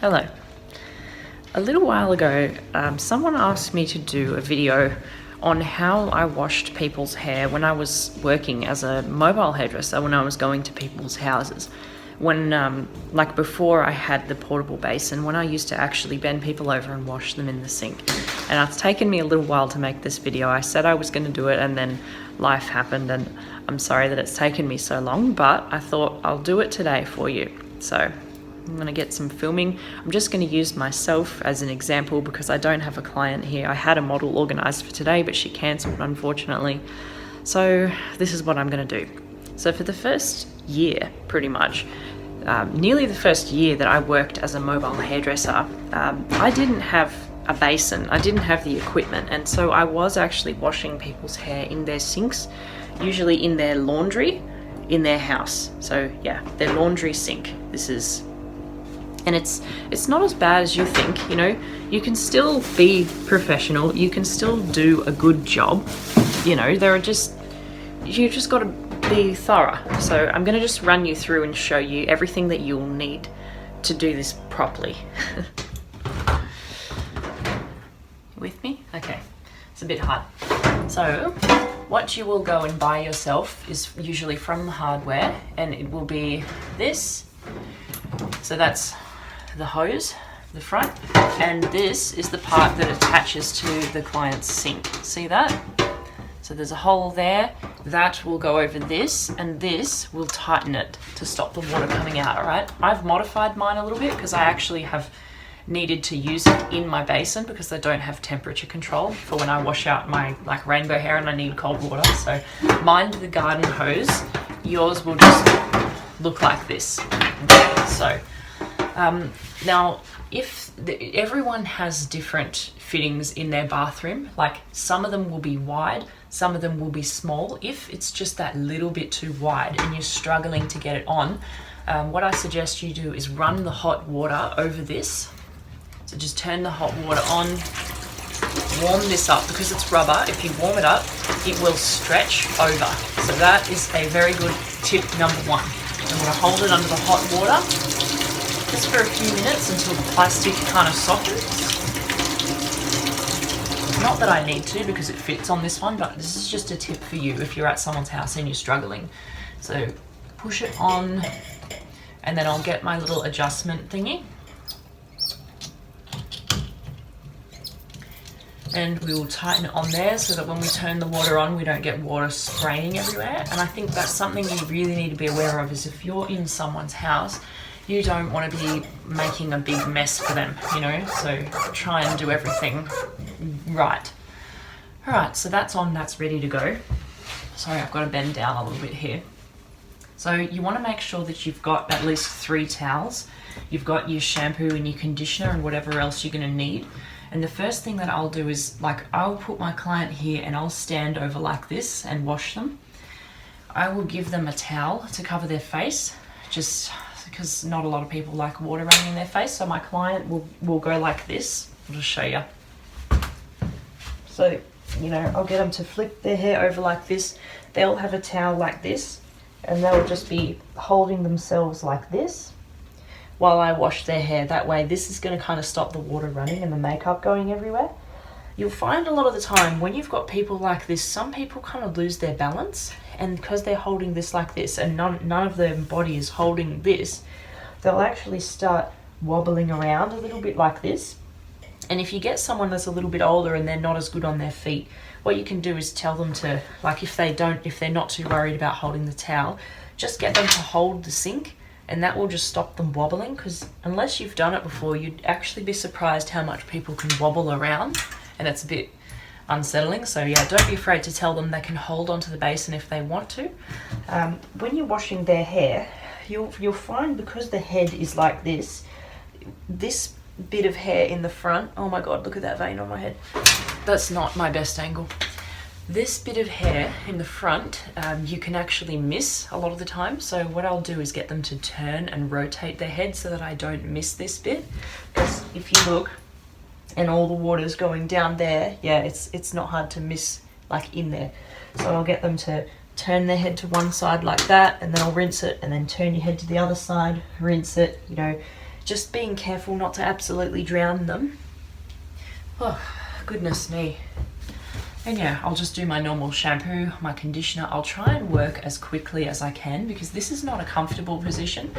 Hello. A little while ago, someone asked me to do a video on how I washed people's hair when I was working as a mobile hairdresser, when I was going to people's houses. When, like before I had the portable basin, when I used to actually bend people over and wash them in the sink. And it's taken me a little while to make this video. I said I was going to do it and then life happened, and I'm sorry that it's taken me so long, but I thought I'll do it today for you. So I'm going to get some filming. I'm just going to use myself as an example because I don't have a client here. I had a model organised for today, but she cancelled, unfortunately. So this is what I'm going to do. So for the first year, pretty much, nearly the first year that I worked as a mobile hairdresser, I didn't have a basin. I didn't have the equipment. And so I was actually washing people's hair in their sinks, usually in their laundry, in their house. So yeah, their laundry sink. And it's not as bad as you think, you know. You can still be professional, you can still do a good job, you know. You just got to be thorough. So I'm going to just run you through and show you everything that you'll need to do this properly. With me? Okay, it's a bit hard. So what you will go and buy yourself is usually from the hardware, and it will be this. So that's the hose, the front, and this is the part that attaches to the client's sink. See that? So there's a hole there. That will go over this, and this will tighten it to stop the water coming out, all right? I've modified mine a little bit because I actually have needed to use it in my basin because I don't have temperature control for when I wash out my like rainbow hair and I need cold water. So mine's the garden hose. Yours will just look like this. Okay, so now everyone has different fittings in their bathroom. Like some of them will be wide, some of them will be small. If it's just that little bit too wide and you're struggling to get it on, what I suggest you do is run the hot water over this. So just turn the hot water on, warm this up because it's rubber. If you warm it up, it will stretch over. So that is a very good tip number one. I'm going to hold it under the hot water just for a few minutes until the plastic kind of softens. Not that I need to because it fits on this one, but this is just a tip for you if you're at someone's house and you're struggling. So push it on, and then I'll get my little adjustment thingy. And we will tighten it on there so that when we turn the water on, we don't get water spraying everywhere. And I think that's something you really need to be aware of, is if you're in someone's house, you don't want to be making a big mess for them, you know? So try and do everything right. All right, so that's on, that's ready to go. Sorry, I've got to bend down a little bit here. So you want to make sure that you've got at least 3 towels. You've got your shampoo and your conditioner and whatever else you're going to need. And the first thing that I'll do is, like, I'll put my client here and I'll stand over like this and wash them. I will give them a towel to cover their face, just because not a lot of people like water running in their face. So my client will go like this. I'll just show you. So, you know, I'll get them to flip their hair over like this. They'll have a towel like this, and they'll just be holding themselves like this while I wash their hair. That way, this is going to kind of stop the water running and the makeup going everywhere. You'll find a lot of the time when you've got people like this, some people kind of lose their balance, and because they're holding this like this and none of their body is holding this, they'll actually start wobbling around a little bit like this. And if you get someone that's a little bit older and they're not as good on their feet, what you can do is tell them to, like, if they're not too worried about holding the towel, just get them to hold the sink, and that will just stop them wobbling, because unless you've done it before, you'd actually be surprised how much people can wobble around, and it's a bit unsettling. So yeah, don't be afraid to tell them they can hold onto the basin if they want to. When you're washing their hair, you'll find, because the head is like this bit of hair in the front, oh my god, look at that vein on my head. That's not my best angle. This bit of hair in the front, you can actually miss a lot of the time. So what I'll do is get them to turn and rotate their head so that I don't miss this bit. Because if you look, and all the water's going down there, yeah, it's not hard to miss, like, in there. So I'll get them to turn their head to one side like that, and then I'll rinse it, and then turn your head to the other side, rinse it, you know. just being careful not to absolutely drown them. Oh, goodness me. And yeah, I'll just do my normal shampoo, my conditioner. I'll try and work as quickly as I can because this is not a comfortable position.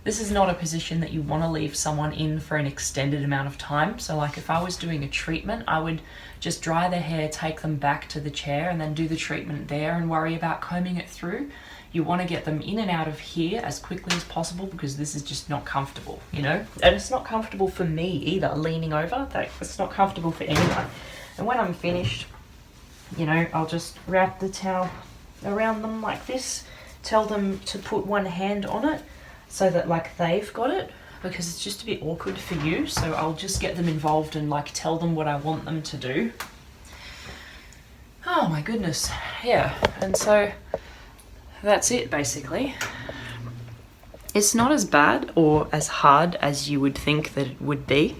This is not a position that you want to leave someone in for an extended amount of time. So like if I was doing a treatment, I would just dry their hair, take them back to the chair and then do the treatment there and worry about combing it through. You want to get them in and out of here as quickly as possible because this is just not comfortable, you know? And it's not comfortable for me either, leaning over. It's not comfortable for anyone. And when I'm finished, you know, I'll just wrap the towel around them like this, tell them to put one hand on it so that like they've got it, because it's just a bit awkward for you. So I'll just get them involved and like tell them what I want them to do. Oh my goodness. Yeah. And so that's it basically. It's not as bad or as hard as you would think that it would be,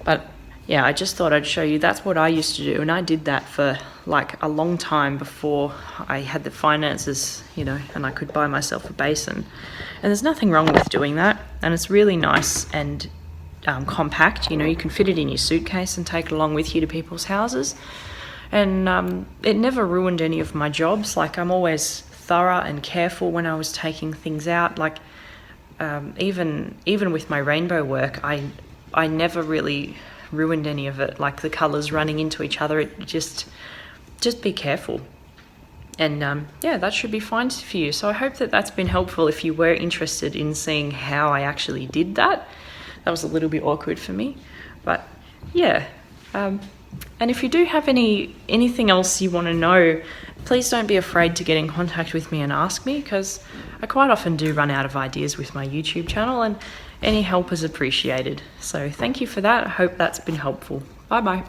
but yeah, I just thought I'd show you. That's what I used to do, and I did that for like a long time before I had the finances, you know, and I could buy myself a basin. And there's nothing wrong with doing that, and it's really nice and compact. You know, you can fit it in your suitcase and take it along with you to people's houses. And it never ruined any of my jobs. Like, I'm always thorough and careful when I was taking things out. Like even with my rainbow work, I never really ruined any of it, like the colors running into each other. It just be careful, and yeah, that should be fine for you. So I hope that that's been helpful if you were interested in seeing how I actually did that. That was a little bit awkward for me, but yeah. And if you do have anything else you want to know, please don't be afraid to get in contact with me and ask me, because I quite often do run out of ideas with my YouTube channel, and any help is appreciated. So thank you for that. I hope that's been helpful. Bye bye.